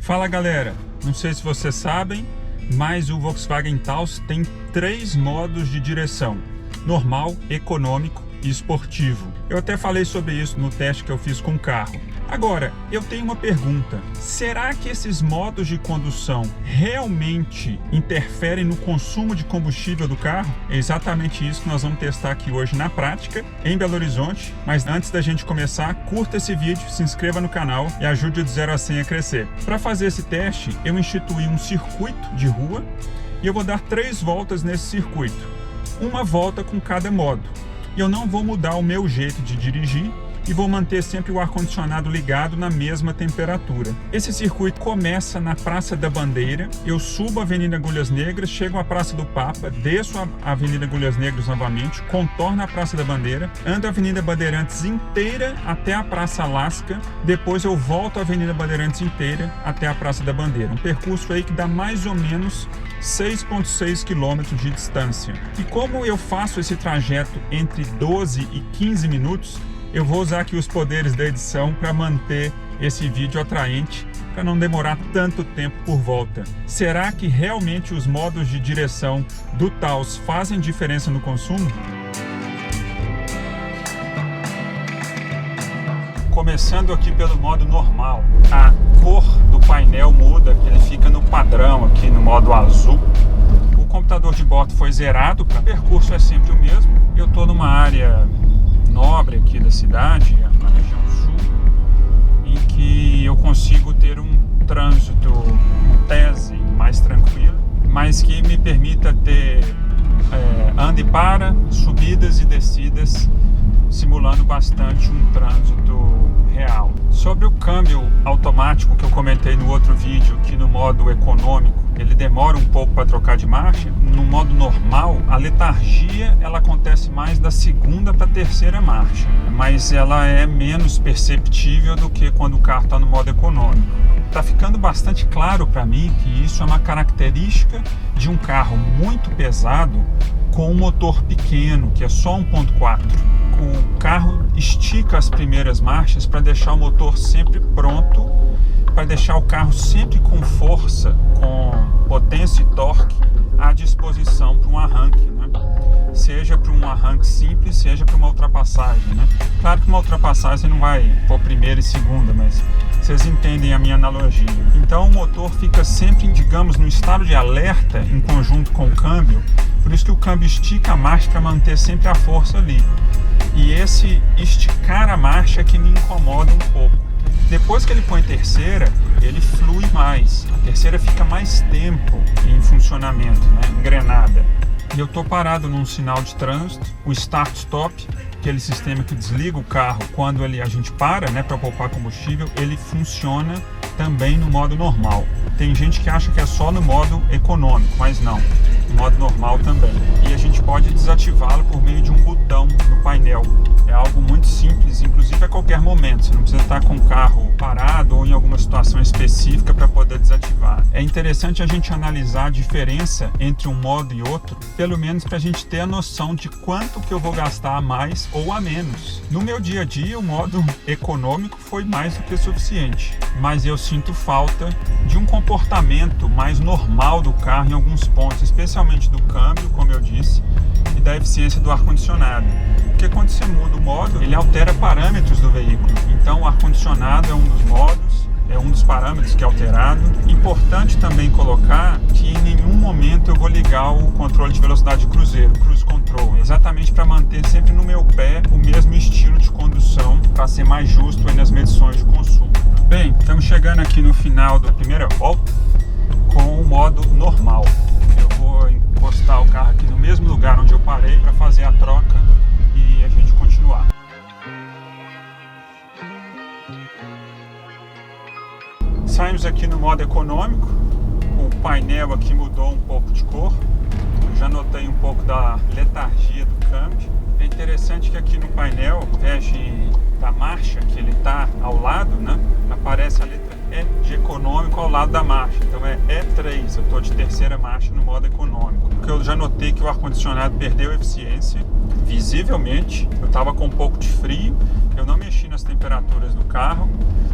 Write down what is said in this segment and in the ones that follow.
Fala galera, não sei se vocês sabem, mas o Volkswagen Taos tem 3 modos de direção: normal, econômico e esportivo. Eu até falei sobre isso no teste que eu fiz com o carro. Agora, eu tenho uma pergunta: será que esses modos de condução realmente interferem no consumo de combustível do carro? É exatamente isso que nós vamos testar aqui hoje na prática, em Belo Horizonte. Mas antes da gente começar, curta esse vídeo, se inscreva no canal e ajude o de 0 a 100 a crescer. Para fazer esse teste, eu instituí um circuito de rua e eu vou dar 3 voltas nesse circuito, uma volta com cada modo. E eu não vou mudar o meu jeito de dirigir e vou manter sempre o ar-condicionado ligado na mesma temperatura. Esse circuito começa na Praça da Bandeira, eu subo a Avenida Agulhas Negras, chego à Praça do Papa, desço a Avenida Agulhas Negras novamente, contorno a Praça da Bandeira, ando a Avenida Bandeirantes inteira até a Praça Lasca, depois eu volto a Avenida Bandeirantes inteira até a Praça da Bandeira. Um percurso aí que dá mais ou menos 6,6 km de distância. E como eu faço esse trajeto entre 12 e 15 minutos, eu vou usar aqui os poderes da edição para manter esse vídeo atraente, para não demorar tanto tempo por volta. Será que realmente os modos de direção do Taos fazem diferença no consumo? Começando aqui pelo modo normal, a cor do painel muda, ele fica no padrão aqui no modo azul. O computador de bordo foi zerado, o percurso é sempre o mesmo. Eu estou numa área nobre aqui da cidade, na região sul, em que eu consigo ter um trânsito, em tese, mais tranquilo, mas que me permita ter anda e para, subidas e descidas, simulando bastante um trânsito real. Sobre o câmbio automático que eu comentei no outro vídeo, que no modo econômico ele demora um pouco para trocar de marcha, no modo normal a letargia ela acontece mais da segunda para a terceira marcha, mas ela é menos perceptível do que quando o carro está no modo econômico. Está ficando bastante claro para mim que isso é uma característica de um carro muito pesado com um motor pequeno, que é só 1.4. O carro estica as primeiras marchas para deixar o motor sempre pronto, para deixar o carro sempre com força, com potência e torque à disposição para um arranque, né? Seja para um arranque simples, seja para uma ultrapassagem, né? Claro que uma ultrapassagem você não vai pôr primeira e segunda, mas vocês entendem a minha analogia. Então o motor fica sempre, digamos, no estado de alerta em conjunto com o câmbio, por isso que o câmbio estica a marcha para manter sempre a força ali. E esse esticar a marcha é que me incomoda um pouco. Depois que ele põe terceira, ele flui mais. A terceira fica mais tempo em funcionamento, né? Engrenada. E eu estou parado num sinal de trânsito, o start-stop, aquele sistema que desliga o carro quando a gente para, né, para poupar combustível, ele funciona também no modo normal. Tem gente que acha que é só no modo econômico, mas não, no modo normal também. E a gente pode desativá-lo por meio de um botão no painel. É algo muito simples, inclusive a qualquer momento. Você não precisa estar com o carro parado ou em alguma situação específica para poder desativar. É interessante a gente analisar a diferença entre um modo e outro, pelo menos para a gente ter a noção de quanto que eu vou gastar a mais ou a menos. No meu dia a dia, o modo econômico foi mais do que suficiente, mas eu sinto falta de um comportamento mais normal do carro em alguns pontos, especialmente do câmbio, como eu disse, e da eficiência do ar-condicionado. Porque quando você muda o modo, ele altera parâmetros do veículo. Então o ar-condicionado é um dos modos, é um dos parâmetros que é alterado. Importante também colocar que em nenhum momento eu vou ligar o controle de velocidade cruzeiro, cruise control, exatamente para manter sempre no meu pé o mesmo estilo de condução, para ser mais justo aí nas medições de consumo. Bem, estamos chegando aqui no final da primeira volta com o modo normal. Eu vou encostar o carro aqui no mesmo lugar onde eu parei para fazer a troca e a gente continuar. Saímos aqui no modo econômico, o painel aqui mudou um pouco de cor, eu já notei um pouco da letargia do câmbio. É interessante que aqui no painel, ao invés da marcha que ele está ao lado, né, aparece a letra de econômico ao lado da marcha. Então é E3, eu estou de terceira marcha no modo econômico. Porque eu já notei que o ar-condicionado perdeu eficiência, visivelmente. Eu estava com um pouco de frio, eu não mexi nas temperaturas do carro,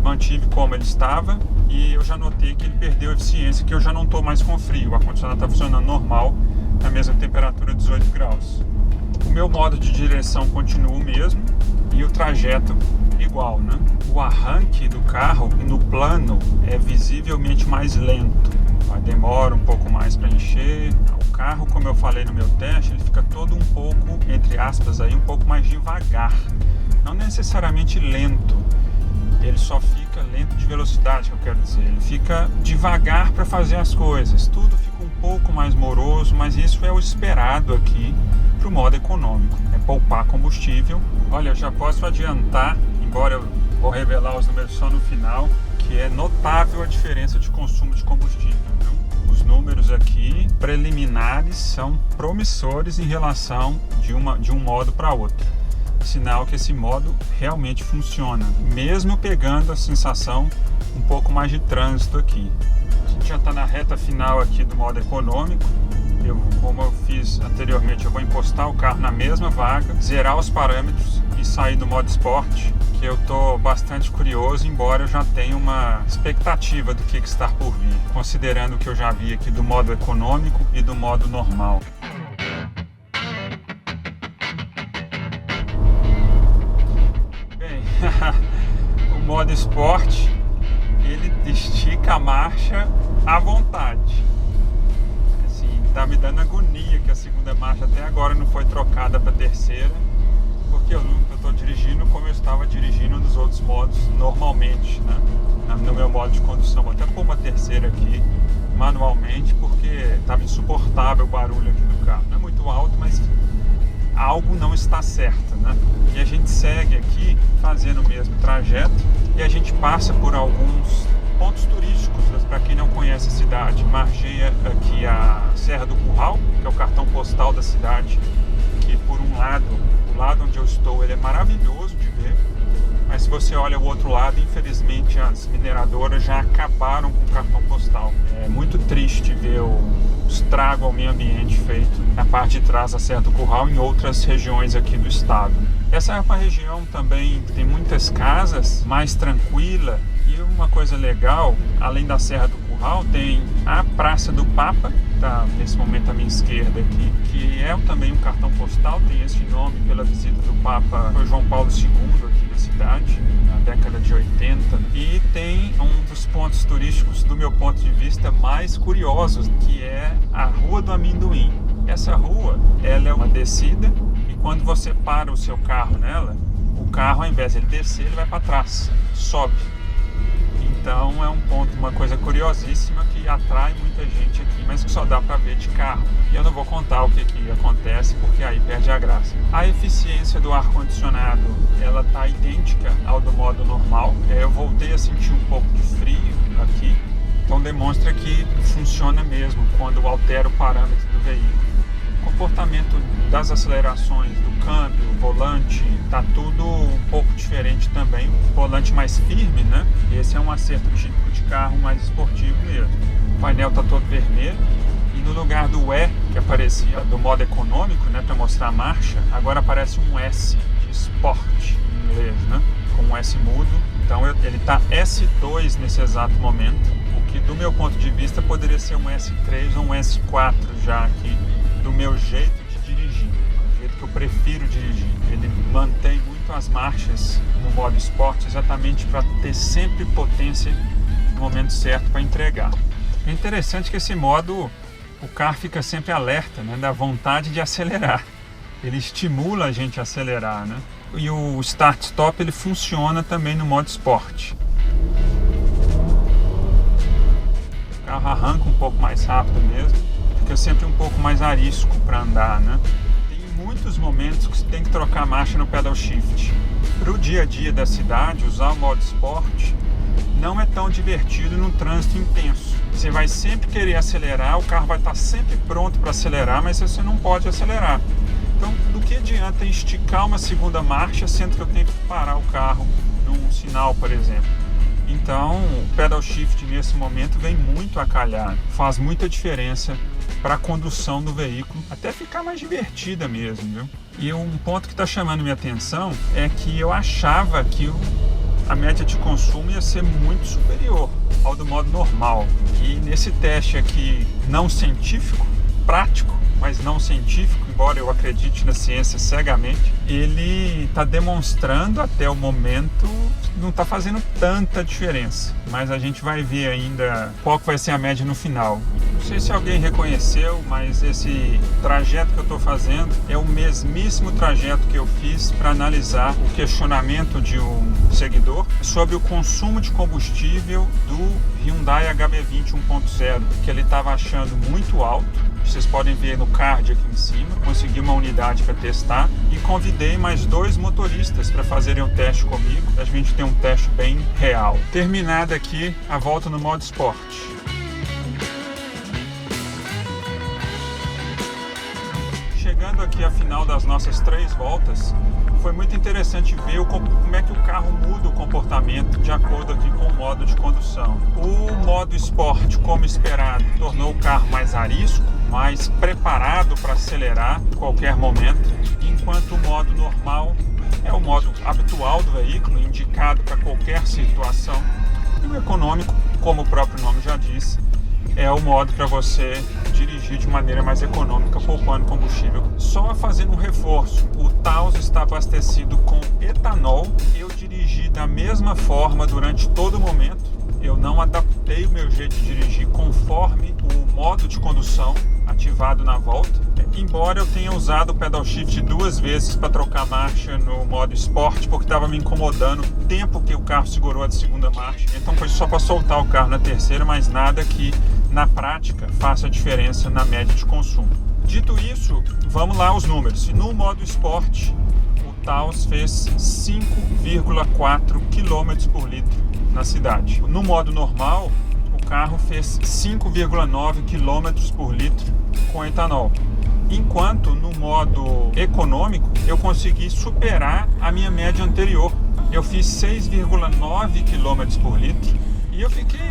mantive como ele estava e eu já notei que ele perdeu eficiência, que eu já não estou mais com frio. O ar-condicionado está funcionando normal, na mesma temperatura, 18 graus. O meu modo de direção continua o mesmo e o trajeto igual, né? O arranque do carro no plano é visivelmente mais lento, demora um pouco mais para encher. O carro, como eu falei no meu teste, ele fica todo um pouco, entre aspas, aí, um pouco mais devagar, não necessariamente lento, ele só fica lento de velocidade, que eu quero dizer, ele fica devagar para fazer as coisas, tudo fica um pouco mais moroso, mas isso é o esperado aqui para o modo econômico, é poupar combustível. Olha, eu já posso adiantar, embora eu vou revelar os números só no final, que é notável a diferença de consumo de combustível, viu? Os números aqui preliminares são promissores em relação de um modo para outro. Sinal que esse modo realmente funciona, mesmo pegando a sensação um pouco mais de trânsito aqui. A gente já está na reta final aqui do modo econômico. Como eu fiz anteriormente, eu vou encostar o carro na mesma vaga, zerar os parâmetros e sair do modo esporte, que eu estou bastante curioso, embora eu já tenha uma expectativa do que está por vir, considerando o que eu já vi aqui do modo econômico e do modo normal. Bem, o modo esporte, ele estica a marcha à vontade. Tá me dando agonia que a segunda marcha até agora não foi trocada para a terceira, porque eu estou dirigindo como eu estava dirigindo nos outros modos normalmente, né? No meu modo de condução. Vou até pôr uma terceira aqui manualmente, porque estava insuportável o barulho aqui do carro. Não é muito alto, mas algo não está certo, né? E a gente segue aqui fazendo o mesmo trajeto e a gente passa por alguns pontos turísticos, para quem não conhece a cidade. Margeia aqui a Serra do Curral, que é o cartão postal da cidade, que por um lado, o lado onde eu estou, ele é maravilhoso de ver, mas se você olha o outro lado, infelizmente as mineradoras já acabaram com o cartão postal. É muito triste ver o estrago ao meio ambiente feito na parte de trás da Serra do Curral e em outras regiões aqui do estado. Essa é uma região também que tem muitas casas, mais tranquila. E uma coisa legal, além da Serra do Curral, tem a Praça do Papa, tá nesse momento à minha esquerda aqui, que é também um cartão postal, tem esse nome pela visita do Papa João Paulo II aqui na cidade, na década de 80. E tem um dos pontos turísticos, do meu ponto de vista, mais curiosos, que é a Rua do Amendoim. Essa rua, ela é uma descida, e quando você para o seu carro nela, o carro, ao invés de ele descer, ele vai para trás, sobe. Então é um ponto, uma coisa curiosíssima que atrai muita gente aqui, mas que só dá para ver de carro. E eu não vou contar o que acontece, porque aí perde a graça. A eficiência do ar-condicionado, ela está idêntica ao do modo normal. Eu voltei a sentir um pouco de frio aqui, então demonstra que funciona mesmo quando eu altero o parâmetro do veículo. O comportamento das acelerações, do câmbio, volante, tá tudo um pouco diferente também. Volante mais firme, né? Esse é um acerto típico de carro mais esportivo mesmo. O painel tá todo vermelho e no lugar do E, que aparecia do modo econômico, né, para mostrar a marcha, agora aparece um S de Sport em inglês, né? Com um S mudo. Então ele tá S2 nesse exato momento, o que do meu ponto de vista poderia ser um S3 ou um S4 já aqui, do meu jeito de dirigir, do jeito que eu prefiro dirigir. Ele mantém muito as marchas no modo esporte, exatamente para ter sempre potência no momento certo para entregar. É interessante que esse modo, o carro fica sempre alerta, né, da vontade de acelerar. Ele estimula a gente a acelerar, né? E o start-stop, ele funciona também no modo esporte. O carro arranca um pouco mais rápido mesmo, fica sempre um pouco mais arisco para andar, né? Tem muitos momentos que você tem que trocar a marcha no pedal shift. Para o dia a dia da cidade, usar o modo esporte não é tão divertido num trânsito intenso. Você vai sempre querer acelerar, o carro vai estar sempre pronto para acelerar, mas você não pode acelerar. Então, do que adianta esticar uma segunda marcha, sendo que eu tenho que parar o carro num sinal, por exemplo? Então o pedal shift nesse momento vem muito a calhar, faz muita diferença para a condução do veículo, até ficar mais divertida mesmo, viu? E um ponto que está chamando minha atenção é que eu achava que a média de consumo ia ser muito superior ao do modo normal. E nesse teste aqui não científico, prático, mas não científico, embora eu acredite na ciência cegamente, ele está demonstrando até o momento que não está fazendo tanta diferença. Mas a gente vai ver ainda qual que vai ser a média no final. Não sei se alguém reconheceu, mas esse trajeto que eu estou fazendo é o mesmíssimo trajeto que eu fiz para analisar o questionamento de um seguidor sobre o consumo de combustível do Hyundai HB20 1.0, que ele estava achando muito alto. Vocês podem ver no card aqui em cima. Consegui uma unidade para testar e convidei mais 2 motoristas para fazerem o teste comigo. A gente tem um teste bem real. Terminada aqui a volta no modo esporte. Chegando aqui à final das nossas 3 voltas, foi muito interessante ver como é que o carro muda o comportamento de acordo aqui com o modo de condução. O modo esporte, como esperado, tornou o carro mais arisco, mais preparado para acelerar em qualquer momento, enquanto o modo normal é o modo habitual do veículo, indicado para qualquer situação. E o econômico, como o próprio nome já diz, é o modo para você dirigir de maneira mais econômica, poupando combustível. Só fazendo um reforço, o Taos está abastecido com etanol. Eu dirigi da mesma forma durante todo o momento. Eu não adaptei o meu jeito de dirigir conforme o modo de condução ativado na volta. Embora eu tenha usado o pedal shift 2 vezes para trocar marcha no modo esporte, porque estava me incomodando o tempo que o carro segurou a de segunda marcha. Então foi só para soltar o carro na terceira, mas nada que na prática faça diferença na média de consumo. Dito isso, vamos lá os números. No modo esporte, o Taos fez 5,4 km por litro na cidade. No modo normal, o carro fez 5,9 km por litro com etanol. Enquanto no modo econômico, eu consegui superar a minha média anterior. Eu fiz 6,9 km por litro e eu fiquei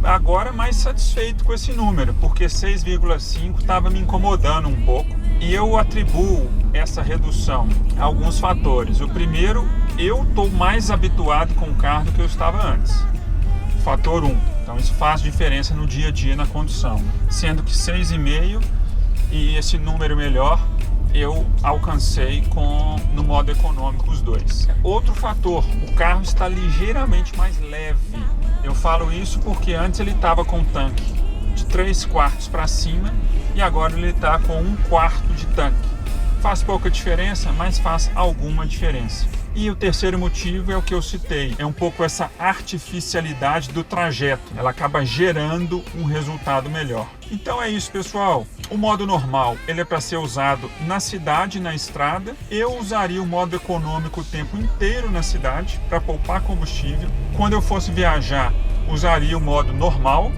agora mais satisfeito com esse número, porque 6,5 estava me incomodando um pouco. E eu atribuo essa redução a alguns fatores. O primeiro, eu estou mais habituado com o carro do que eu estava antes. Fator 1. Então isso faz diferença no dia a dia na condução. Sendo que 6,5 e esse número melhor eu alcancei no modo econômico os 2. Outro fator, o carro está ligeiramente mais leve. Eu falo isso porque antes ele estava com um tanque de 3/4 para cima e agora ele está com 1/4 de tanque. Faz pouca diferença, mas faz alguma diferença. E o terceiro motivo é o que eu citei, é um pouco essa artificialidade do trajeto. Ela acaba gerando um resultado melhor. Então é isso, pessoal. O modo normal, ele é para ser usado na cidade, na estrada. Eu usaria o modo econômico o tempo inteiro na cidade para poupar combustível. Quando eu fosse viajar, usaria o modo normal.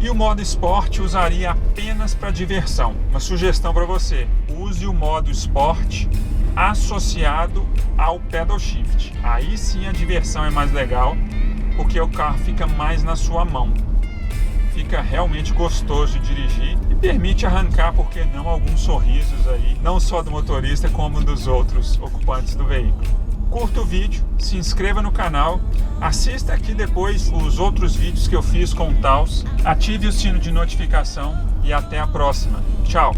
E o modo esporte usaria apenas para diversão. Uma sugestão para você, use o modo esporte associado ao pedal shift. Aí sim a diversão é mais legal, porque o carro fica mais na sua mão. Fica realmente gostoso de dirigir e permite arrancar, por que não, alguns sorrisos aí, não só do motorista como dos outros ocupantes do veículo. Curta o vídeo, se inscreva no canal, assista aqui depois os outros vídeos que eu fiz com o Taos, ative o sino de notificação e até a próxima. Tchau!